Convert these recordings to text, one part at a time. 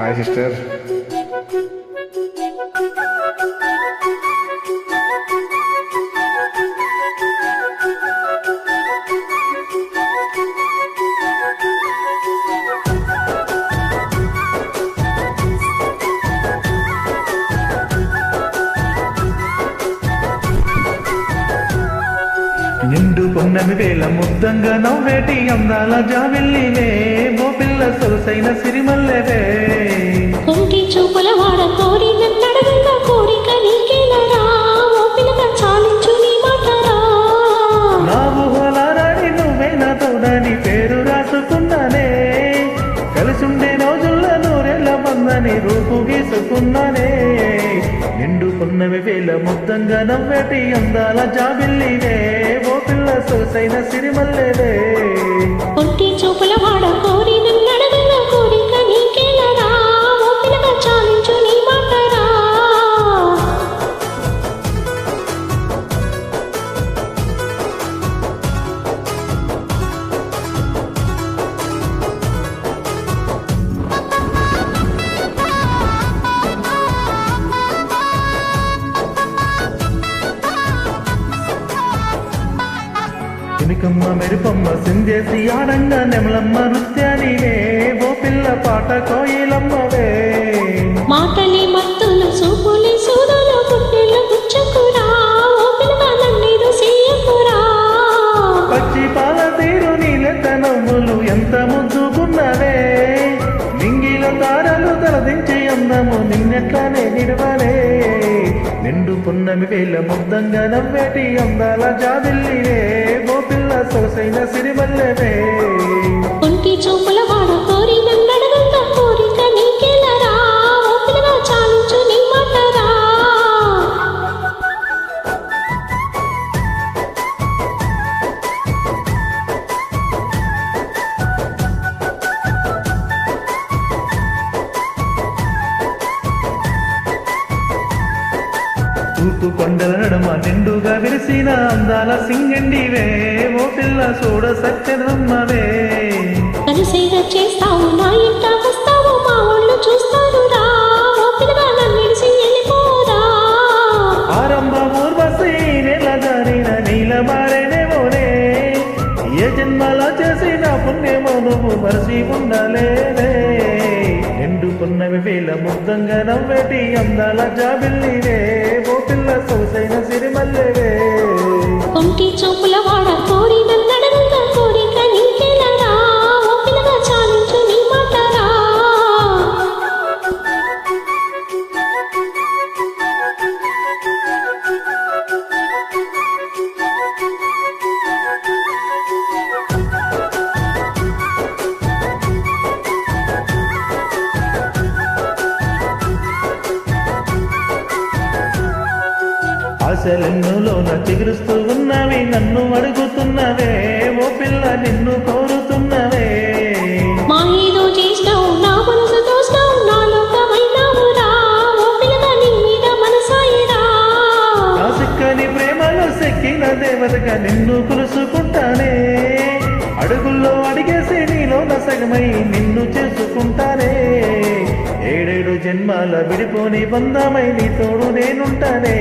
Hi sister. నిండు పొన్నమి వేల ముద్దంగా నవ్వేటి అందాల జాబిల్లివే, ఓ పిల్ల సొగసైన సిరిమల్లెవే. కొంటి చూపుల వాడ కోరి నన్నడగన్న కోరిక నీకేలరా, ఓ పిల్లక చాలించు నీ మాటరా. నా ఊహలారాడి నువ్వే నా తోడని పేరు రాసుకున్నానే, కలిసుండే రోజుల్లో నూరెళ్ళ బందని రూపు గీసుకున్నానే. నిండు పొన్నమి వేల ముద్దంగా నవ్వేటి అందాల జాబిల్లివే, ఓ పిల్ల సొగసైన సిరిమల్లెవే. కొంటి చూపుల వాడ కోరి నన్నడగన్న కోరిక నీకేలరా, ఓ పిల్లక చాలించు నీ మాటరా. ఎనికమ్మ మెరుపమ్మ సిందేసి ఆడంగా నెమలమ్మ నృత్యానివే, ఓ పిల్ల పాట కోయిలమ్మవే. మాటలే మత్తులు చూపులే సూదులు గుడ్డెలు గుచ్చకురా, ఓ పిల్లక నన్నేదో చెయ్యకురా. పచ్చి పాల తీరు నీలెత్త నవ్వులు ఎంత ముద్దుకున్నవే, నింగిల తారలు తలదించి అందము నిన్నెట్లానే నిడవలే. నిండు పున్నమి వేల ముద్దంగా నవ్వేటి అందాల జాబిల్లివే, ఓ పిల్ల సొగసైన సిరిమల్లెవే. కొంటి చూపుల వాడ కోరి నన్నడగన్న కోరిక నీకేలరా, ఓ పిల్లక చాలించు నీ మాటరా. తూర్పు కొండల నడుమ నిండుగా విరిసిన అందాల సింగండివే, ఓ పిల్ల చూడ సత్యనమ్మవే. కనిసేగా చేస్తావు నా ఇంట వస్తావు, మా ఒళ్ళు చూస్తారు రా, ఓ పిల్లగా నన్నిడిసి వెళ్ళిపోదా. ఆరంభ ఊర్వశి నెల దారిన నీల మారేనేమోనే, ఏ జన్మల చేసిన పుణ్యమో నువ్వు మరచి ఉండాలేనే. నిండు పున్నమి వేల ముద్దంగా నవ్వేటి అందాల జాబిల్లివే, ఓ పిల్ల సొగసైన సిరిమల్లెవే. కొంటి చూపుల వాడ కోరి నన్నడగన్న కోరిక నీకేలరా, ఓ పిల్లగా చాలించు నీ మాటరా. ఆశలెన్నులోన చిగురుస్తూ ఉన్నవి నన్ను అడుగుతున్నవే, ఓ పిల్ల నిన్ను కోరుతున్నవే. మా ఏదో చేసినావు నా మనసు దోసినావు, నా లోకమైనావు రా, ఓ పిల్లగా నీ మీద మనసాయిరా. నా సిక్కని ప్రేమలో సెక్కిన దేవతగా నిన్ను కులుసుకుంటానే, అడుగుల్లో అడిగేసి నీలో నసగమై నిన్ను చేసుకుంటానే. ఏడేడు జన్మాల విడిపోని బంధమై నీ తోడు నేనుంటానే,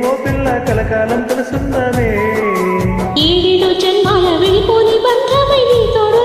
ఓ పిల్ల కలకాలం తెలుసుందానే. ఏడేడు జన్మాల విడిపోని బంధమై నీ తోడు